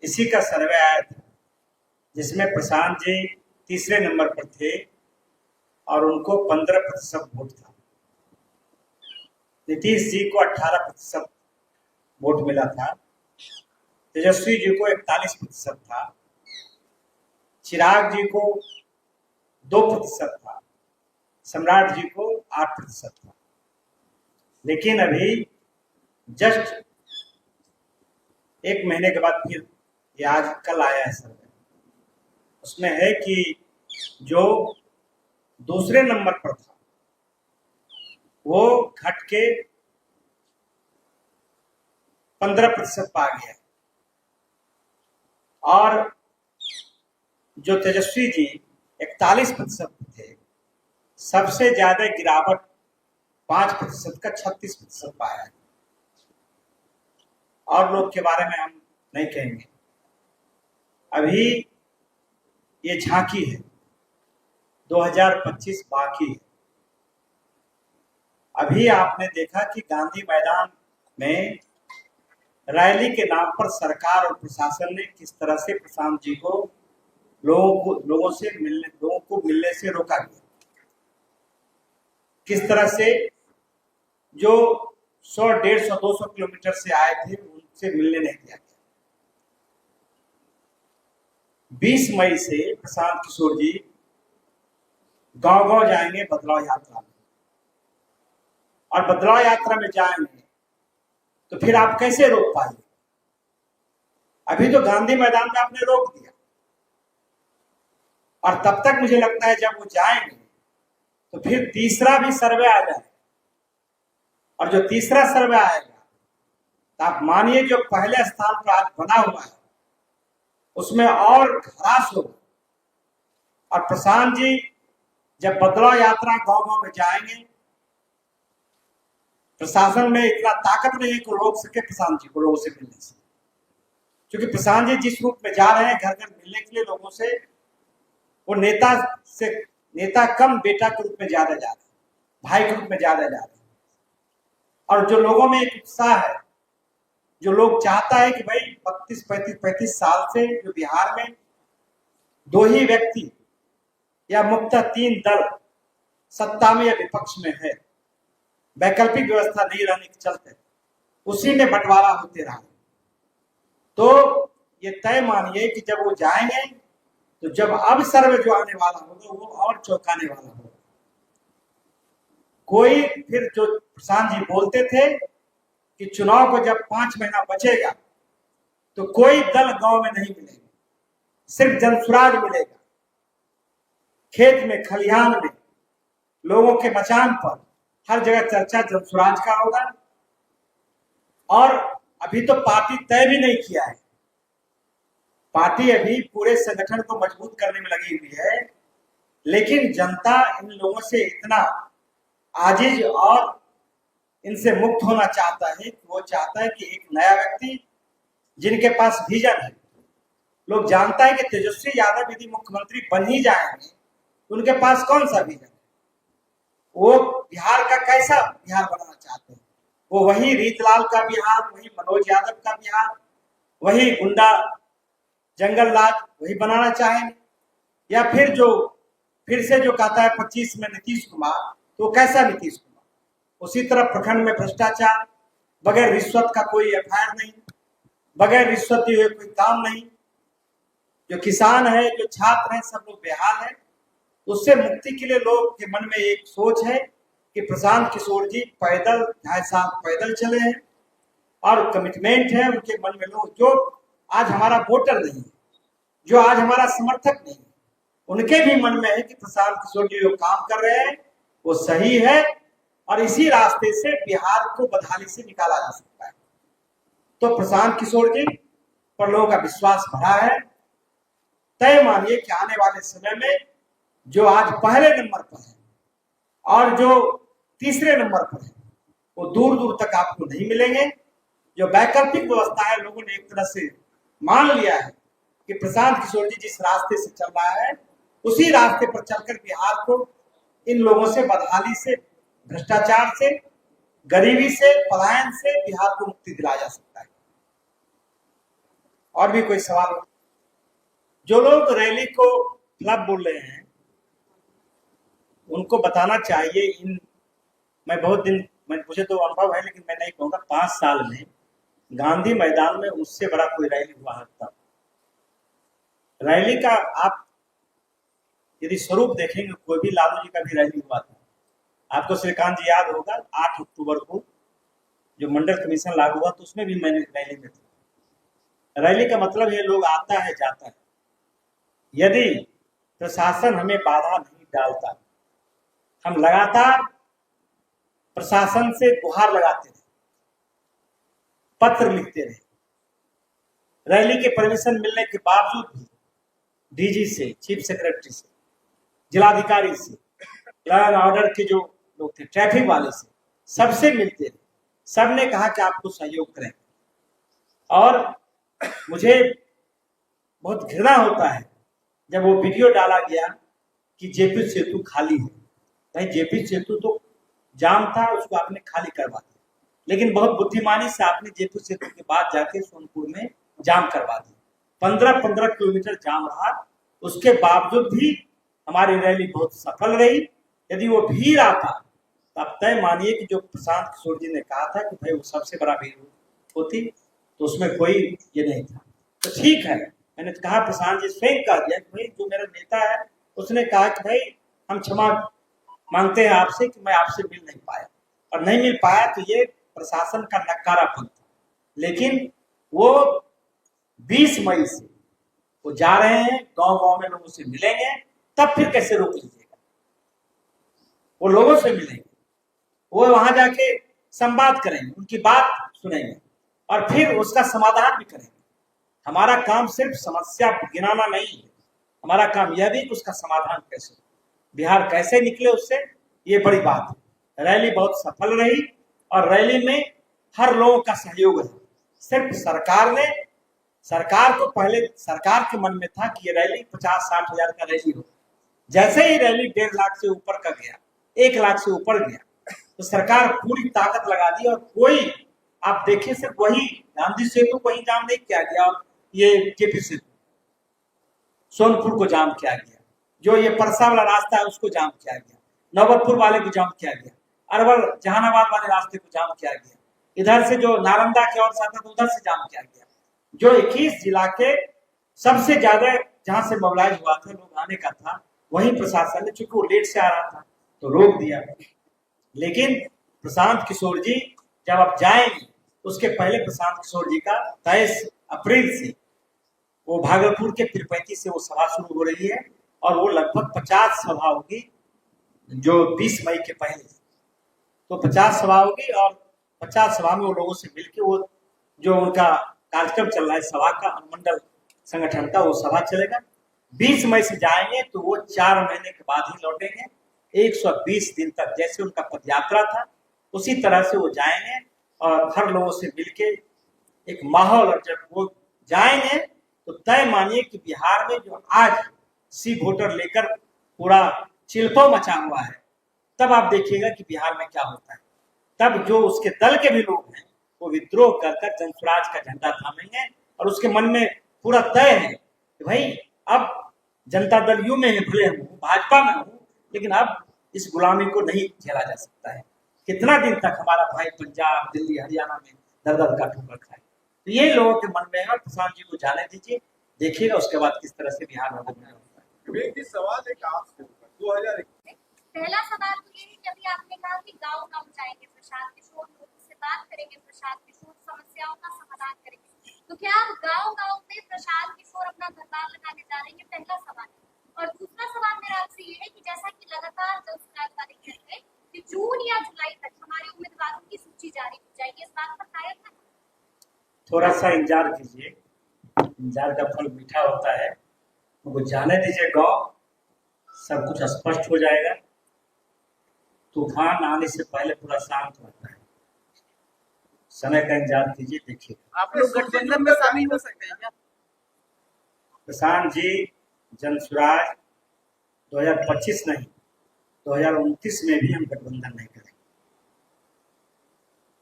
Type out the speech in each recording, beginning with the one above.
इसी का सर्वे आया था जिसमें प्रशांत जी तीसरे नंबर पर थे और उनको 15% वोट था। नीतीश जी को 18% वोट मिला था। तेजस्वी जी को 41% था। चिराग जी को 2% था। सम्राट जी को 8% था। लेकिन अभी जस्ट एक महीने के बाद फिर ये आज कल आया है सर्वे, उसमें है कि जो दूसरे नंबर पर था वो घट के 15% पा गया और जो तेजस्वी जी 41% थे, सबसे ज्यादा गिरावट 5% का 36% पाया है। और लोग के बारे में हम नहीं कहेंगे, अभी ये झांकी है, 2025 बाकी है। अभी आपने देखा कि गांधी मैदान में रैली के नाम पर सरकार और प्रशासन ने किस तरह से प्रशांत जी को लोगों को मिलने से रोका गया। किस तरह से जो 100, 150, 200 किलोमीटर से आए थे उनसे मिलने नहीं दिया गया। 20 मई से प्रशांत किशोर जी गांव-गांव जाएंगे बदलाव यात्रा में, और बदलाव यात्रा में जाएंगे तो फिर आप कैसे रोक पाएंगे? अभी तो गांधी मैदान में आपने रोक दिया, और तब तक मुझे लगता है जब वो जाएंगे तो फिर तीसरा भी सर्वे आ जाए, और जो तीसरा सर्वे आएगा तो आप मानिए जो पहले स्थान पर आज बना हुआ है उसमें और ह्रास होगा। और प्रशांत जी जब बदलाव यात्रा गांव-गांव में जाएंगे, प्रशासन में इतना ताकत नहीं है कि रोक सके प्रशांत जी को लोगों से मिलने से, क्योंकि प्रशांत जी जिस रूप में जा रहे हैं घर घर मिलने के लिए लोगों से, वो नेता कम बेटा के रूप में ज्यादा जा रहे हैं, भाई के रूप में ज्यादा जा रहे हैं। और जो लोगों में एक उत्साह है, जो लोग चाहता है कि भाई 35 साल से जो बिहार में दो ही व्यक्ति या मुख्यतः 3 दल सत्ता में या विपक्ष में है, वैकल्पिक व्यवस्था नहीं रहने के चलते उसी में बंटवारा होते रहा। तो ये तय मानिए कि जब वो जाएंगे तो जब अब सर्वे जो आने वाला होगा वो और चौंकाने वाला होगा। कोई फिर जो प्रशांत जी बोलते थे कि चुनाव को जब 5 महीना बचेगा तो कोई दल गांव में नहीं मिलेगा, सिर्फ जनसुराज मिलेगा। खेत में, खलिहान में, लोगों के मचान पर हर जगह चर्चा जनसुराज का होगा। और अभी तो पार्टी तय भी नहीं किया है, पार्टी अभी पूरे संगठन को मजबूत करने में लगी हुई है, लेकिन जनता इन लोगों से इतना आजिज और इनसे मुक्त होना चाहता है कि वो चाहता है कि एक नया व्यक्ति जिनके पास विजन है। लोग जानता है कि तेजस्वी यादव यदि मुख्यमंत्री बन ही जाएंगे उनके पास कौन सा विजन है, वो बिहार का कैसा बिहार बनाना चाहते हैं। वो वही रीतलाल का बिहार, वही मनोज यादव का बिहार, वही गुंडा जंगल राज वही बनाना चाहेंगे, या फिर से जो कहता है 25 में नीतीश कुमार, तो कैसा नीतीश कुमार? उसी तरह प्रखंड में भ्रष्टाचार, बगैर रिश्वत का कोई एफआईआर नहीं, बगैर रिश्वत दिए हुए कोई काम नहीं। जो किसान है, जो छात्र है, सब लोग बेहाल है। उससे मुक्ति के लिए लोग के मन में एक सोच है कि प्रशांत किशोर जी पैदल 2.5 साल पैदल चले हैं, और कमिटमेंट है उनके मन में। लोग जो आज हमारा वोटर नहीं है, जो आज हमारा समर्थक नहीं है, उनके भी मन में है कि प्रशांत किशोर जी जो काम कर रहे हैं वो सही है, और इसी रास्ते से बिहार को बदहाली से निकाला जा सकता है। तो प्रशांत किशोर जी पर लोगों का विश्वास बढ़ा है। तय मानिए कि आने वाले समय में जो आज पहले नंबर पर है और जो तीसरे नंबर पर है वो दूर दूर तक आपको नहीं मिलेंगे। जो वैकल्पिक व्यवस्था है, लोगों ने एक तरह से मान लिया है कि प्रशांत किशोर जी जिस रास्ते से चल रहा है उसी रास्ते पर चलकर बिहार को इन लोगों से, बदहाली से, भ्रष्टाचार से, गरीबी से, पलायन से बिहार को मुक्ति दिलाया जा सकता है। और भी कोई सवाल हो? जो लोग रैली को फ्लॉप बोल रहे हैं उनको बताना चाहिए, मैं बहुत दिन, मुझे तो अनुभव है लेकिन मैं नहीं कहूँगा, 5 साल में गांधी मैदान में उससे बड़ा कोई रैली हुआ है तब। रैली का आप यदि स्वरूप देखेंगे, कोई भी, लालू जी का भी रैली हुआ था, आपको श्रीकांत जी याद होगा 8 अक्टूबर को जो मंडल कमीशन लागू हुआ तो उसमें भी मैंने रैली में था। रैली का मतलब ये लोग आता है जाता है। यदि प्रशासन हमें बाधा नहीं डालता, हम लगातार प्रशासन से गुहार लगाते रहे, पत्र लिखते रहे, रैली के परमिशन मिलने के बावजूद भी डीजी से, चीफ सेक्रेटरी से, जिलाधिकारी से, लॉ एंड ऑर्डर के जो लोग थे, ट्रैफिक वाले से, सबसे मिलते रहे, सबने कहा कि आपको सहयोग करेंगे। और मुझे बहुत घृणा होता है जब वो वीडियो डाला गया कि जेपी सेतु खाली है। भाई जेपी सेतु तो जाम था, उसको आपने खाली करवा दिया, लेकिन बहुत बुद्धिमानी से आपने जेपी सेतु के बाद जाके सोनपुर में जाम करवा दिया। 15-15 किलोमीटर जाम रहा, उसके बावजूद भी हमारी रैली बहुत सफल रही। यदि वो भीड़ आता तब तय मानिए कि जो प्रशांत किशोर जी ने कहा था कि भाई वो सबसे बड़ा भीड़ होती, तो उसमें कोई ये नहीं था। तो ठीक है, मैंने कहा, प्रशांत जी स्वयं कह दिया कि भाई जो मेरा नेता है उसने कहा कि भाई हम क्षमा मांगते हैं आपसे कि मैं आपसे मिल नहीं पाया, और नहीं मिल पाया तो ये प्रशासन का नकारापन था। लेकिन वो 20 मई से वो जा रहे हैं, गांव गांव में लोगों से मिलेंगे, तब फिर कैसे रोक लीजिएगा? वो लोगों से मिलेंगे, वो वहां जाके संवाद करेंगे, उनकी बात सुनेंगे और फिर उसका समाधान भी करेंगे। हमारा काम सिर्फ समस्या गिनाना नहीं है, हमारा काम यह भी कि उसका समाधान कैसे, बिहार कैसे निकले उससे, ये बड़ी बात है। रैली बहुत सफल रही और रैली में हर लोगों का सहयोग है। सिर्फ सरकार को पहले सरकार के मन में था कि ये रैली 50-60 हजार का रैली हो। जैसे ही रैली 1.5 लाख से ऊपर का गया, 1 लाख से ऊपर गया, तो सरकार पूरी ताकत लगा दी। और कोई, आप देखिए, सिर्फ वही गांधी सेतु वही जाम नहीं किया गया, और ये जेपी सेतु, सोनपुर को जाम किया गया, जो ये परसा वाला रास्ता है उसको जाम किया गया, नौबतपुर वाले को जाम किया गया, अरवल जहानाबाद वाले रास्ते को जाम किया गया, इधर से जो नालंदा की ओर से आता था उधर से जाम किया गया। जो 21 जिला के सबसे ज्यादा जहां से मोबिलाइज हुआ था, लोग आने का था, वहीं प्रशासन ने, चूंकि वो लेट से आ रहा था तो रोक दिया। लेकिन प्रशांत किशोर जी जब आप जाएंगे, उसके पहले प्रशांत किशोर जी का 23 अप्रैल से वो भागलपुर के तिरुपति से वो सभा शुरू हो रही है, और वो लगभग 50 सभा होगी, जो 20 मई के पहले, तो 50 सभा होगी, और 50 सभा में वो लोगों से मिलकर वो जो उनका कार्यक्रम चल रहा है सभा का, अनुमंडल संगठन का, वो सभा चलेगा। 20 मई से जाएंगे तो वो 4 महीने के बाद ही लौटेंगे। 120 दिन तक जैसे उनका पदयात्रा था उसी तरह से वो जाएंगे और हर लोगों से मिलके एक माहौल, और जब वो जाएंगे तो तय मानिए कि बिहार में जो आज सी वोटर लेकर पूरा चिल्पो मचा हुआ है, तब आप देखिएगा कि बिहार में क्या होता है। तब जो उसके दल के भी लोग हैं वो विद्रोह कर जनस्वराज का झंडा थामेंगे, और उसके मन में पूरा तय है कि भाई अब जनता दल यू में है, भले हूँ भाजपा में हूँ, लेकिन अब इस गुलामी को नहीं झेला जा सकता है। कितना दिन तक हमारा भाई पंजाब, दिल्ली, हरियाणा में दर दर का ठोकर खाए? तो ये लोगों के मन में है, और प्रशांत जी को जाने दीजिए, देखिएगा उसके बाद किस तरह से बिहार में बदलाव होता है। सवाल है आपसे 2021 पहला सवाल तो ये है कि अभी आपने कहा कि गांव गांव जाएंगे प्रशांत किशोर, लोगों से बात करेंगे, प्रशांत किशोर समस्याओं का समाधान करेंगे, तो क्या आप गांव गांव में प्रशांत किशोर अपना दरबार लगाने जा रहे हैं? पहला सवाल। और दूसरा सवाल मेरा आपसे ये है कि जैसा कि लगातार जनसुराज वाले कहते हैं कि जून या जुलाई तक हमारे उम्मीदवारों की सूची जारी हो जाएगी, इस बात पर कायम है? थोड़ा सा इंतजार कीजिए, इंतजार का फल मीठा होता है। उनको जाने दीजिए, गाँव सब कुछ स्पष्ट हो जाएगा। तूफान आने से पहले पूरा शांत रहता है, समय का इंतजार कीजिए, देखिए। आप लोग गठबंधन में शामिल हो सकते हैं क्या? प्रशांत जी जनसुराज 2025 नहीं, 2029 में भी हम गठबंधन नहीं करेंगे।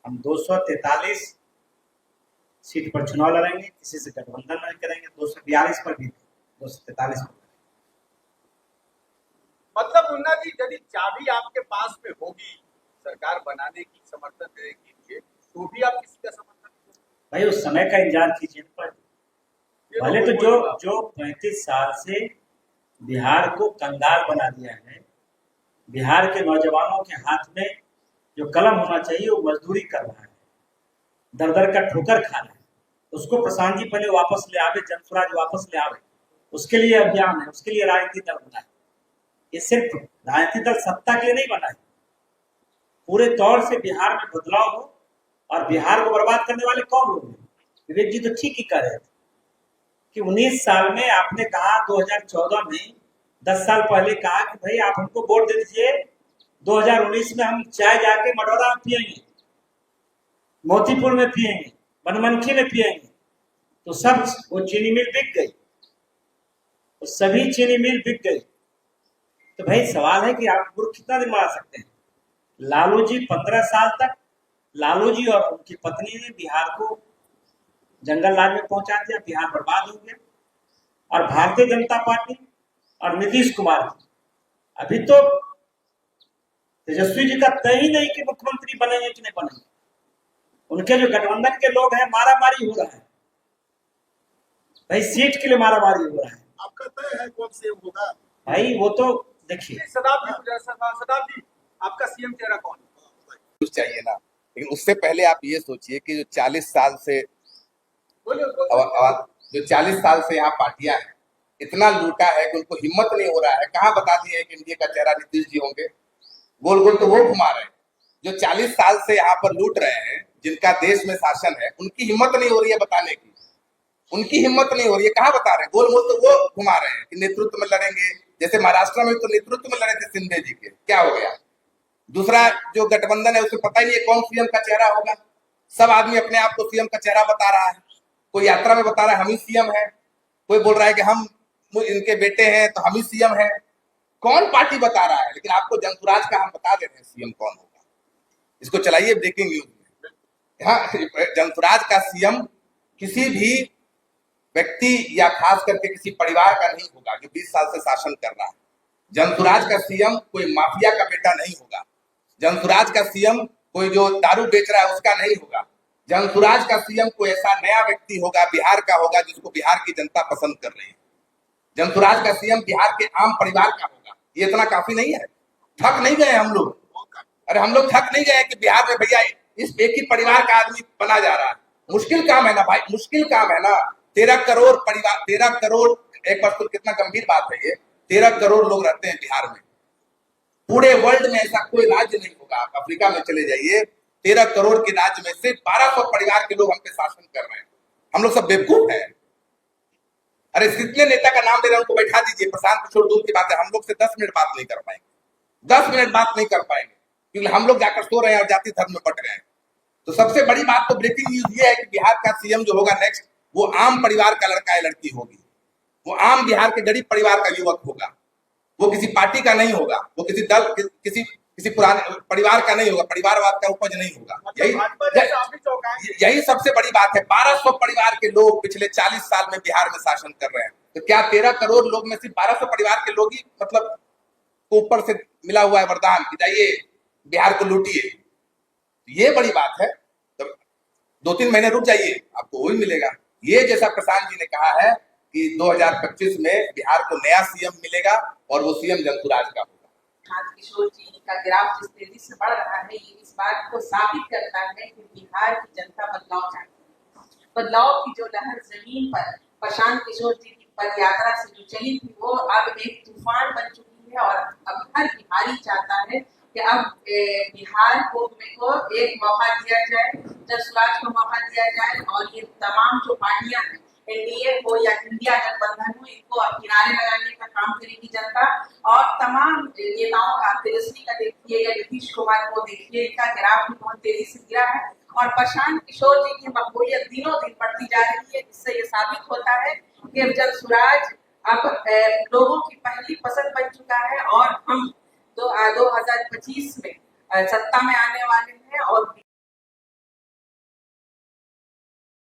हम 243 सीट पर चुनाव लड़ेंगे, किसी से गठबंधन नहीं करेंगे, 242 पर भी 243 पर। मतलब मुन्ना जी यदि चाबी आपके पास में होगी सरकार बनाने की, समर्थन देने के लिए, तो भी आप किसी का समर्थन करेंगे? भाई उस समय का इंतजार कीजिए पर ये पहले तो कोई बात। जो 35 साल से बिहार को कंगाल बना दिया है, बिहार के नौजवानों के हाथ में जो कलम होना चाहिए वो मजदूरी कर रहा है, दर दर का ठोकर खा रहा है, उसको प्रशांत जी पहले वापस ले आवे, जनसुराज वापस ले आवे, उसके लिए अभियान है, उसके लिए राजनीतिक दल बना है। ये सिर्फ राजनीतिक दल सत्ता के लिए नहीं बना है, पूरे तौर से बिहार में बदलाव हो। और बिहार को बर्बाद करने वाले कौन लोग हैं? विवेक जी तो ठीक ही कह रहे थे कि 19 साल में आपने कहा, 2014 में 10 साल पहले कहा कि भाई आप हमको वोट दे दीजिए, 2019 में हम चाय जाके मडौरा में पियेंगे, मोतीपुर में पियेंगे, बनमनखी में पियेंगे। तो सब वो चीनी मिल बिक गई, तो सभी चीनी मिल बिक गई। तो भाई सवाल है कि आप गुरु कितना दिन मार सकते हैं? लालू जी 15 साल तक, लालू जी और उनकी पत्नी ने बिहार को जंगल राज में पहुंचा दिया, बिहार बर्बाद हो गया। और भारतीय जनता पार्टी और नीतीश कुमार जी, अभी तो तेजस्वी जी का तय ही नहीं कि मुख्यमंत्री बनेंगे कि नहीं बनेंगे। उनके जो गठबंधन के लोग हैं, मारा मारी हो रहा है भाई, सीट के लिए मारा मारी हो रहा है। आपका तय है कौन से होगा? भाई वो तो देखिए, शताब्दी आपका सीएम चेहरा कौन है? कुछ चाहिए ना, लेकिन उससे पहले आप ये सोचिए कि जो 40 साल से जो 40 साल से यहाँ पार्टियां हैं, इतना लूटा है कि उनको हिम्मत नहीं हो रहा है। कहाँ बता दिए कि इंडिया का चेहरा नीतीश जी होंगे? गोल गोल तो वो घुमा रहे हैं। जो 40 साल से यहाँ पर लूट रहे हैं, जिनका देश में शासन है, उनकी हिम्मत नहीं हो रही है बताने की, उनकी हिम्मत नहीं हो रही है। कहाँ बता रहे हैं? गोल गोल तो वो घुमा रहे हैं कि नेतृत्व में लड़ेंगे। जैसे महाराष्ट्र में तो नेतृत्व में लड़े थे शिंदे जी के, क्या हो गया? दूसरा जो गठबंधन है उसे पता ही नहीं है कौन सीएम का चेहरा होगा। सब आदमी अपने आप को सीएम का चेहरा बता रहा है। कोई यात्रा में बता रहा है हम ही सीएम है, कोई बोल रहा है कि हम इनके बेटे हैं तो हम ही सीएम है। कौन पार्टी बता रहा है? लेकिन आपको जनसुराज का हम बता दे रहे हैं सीएम कौन होगा। इसको चलाइए ब्रेकिंग न्यूज में। यहाँ जनसुराज का सीएम किसी भी व्यक्ति या खास करके किसी परिवार का नहीं होगा जो 20 साल से शासन कर रहा है। जनसुराज का सीएम कोई माफिया का बेटा नहीं होगा। जनसुराज का सीएम कोई जो दारू बेच रहा है उसका नहीं होगा। जनसुराज का सीएम कोई ऐसा नया व्यक्ति होगा, बिहार का होगा, जिसको बिहार की जनता पसंद कर रही है। जनसुराज का सीएम बिहार के आम परिवार का होगा। ये इतना काफी नहीं है? थक नहीं गए हम लोग? अरे हम लोग थक नहीं गए कि बिहार में भैया इस एक ही परिवार का आदमी बना जा रहा है? मुश्किल काम है ना भाई, मुश्किल काम है ना। 13 करोड़ परिवार, 13 करोड़, एक बार तो कितना गंभीर बात है ये। 13 करोड़ लोग रहते हैं बिहार में। पूरे वर्ल्ड में ऐसा कोई राज्य नहीं होगा। आप अफ्रीका में चले जाइए, 13 करोड़ के राज्य में सिर्फ 1200 परिवार के लोग हम पे शासन कर रहे हैं। हम लोग सब बेवकूफ हैं। अरे कितने नेता का नाम दे रहे हैं, उनको बैठा दीजिए। प्रशांत किशोर दूर की बात है, हम लोग से 10 मिनट बात नहीं कर पाएंगे, 10 मिनट बात नहीं कर पाएंगे, क्योंकि हम लोग जाकर सो रहे हैं और जाति धर्म में बट गए हैं। तो सबसे बड़ी बात तो ब्रेकिंग न्यूज ये है कि बिहार का सीएम जो होगा नेक्स्ट, वो आम परिवार का लड़का या लड़की होगी। वो आम बिहार के गरीब परिवार का युवक होगा। वो किसी पार्टी का नहीं होगा, वो किसी दल किसी पुराने परिवार का नहीं होगा, परिवारवाद का उपज नहीं होगा। यही सबसे बड़ी बात है। 1200 परिवार के लोग पिछले 40 साल में बिहार में शासन कर रहे हैं। तो क्या 13 करोड़ लोग में सिर्फ 1200 परिवार के लोग ही मतलब ऊपर से मिला हुआ है वरदान कि जाइए बिहार को लूटिए? ये बड़ी बात है। तो 2-3 महीने रुक जाइए, आपको वही मिलेगा। ये जैसा प्रशांत जी ने कहा है कि 2025 में बिहार को नया सीएम मिलेगा और वो सीएम जनसुराज का होगा। प्रशांत किशोर जी का ग्राफ जिस तेजी से बढ़ रहा है, ये इस बात को साबित करता है कि बिहार की जनता बदलाव चाहती है। बदलाव की जो लहर जमीन पर प्रशांत किशोर जी की पदयात्रा से जो चली थी, वो अब एक तूफान बन चुकी है। और अब हर बिहारी चाहता है कि अब बिहार को एक मौका दिया जाए, जनसुराज को मौका दिया जाए, और ये तमाम जो पार्टियां हैं, एनडीए हो या इंडिया गठबंधन हो, इनको अब किनारे लगाने का काम करेगी जनता। और तमाम नेताओं का, तेजस्वी का देखिए या नीतीश कुमार को देखिए, इनका ग्राफ भी बहुत तेजी से गिरा है। और प्रशांत किशोर जी की मकबूलियत दिनों दिन बढ़ती जा रही है, जिससे ये साबित होता है कि जनसुराज अब लोगों की पहली पसंद बन चुका है। और हम 2025 में सत्ता में आने वाले हैं और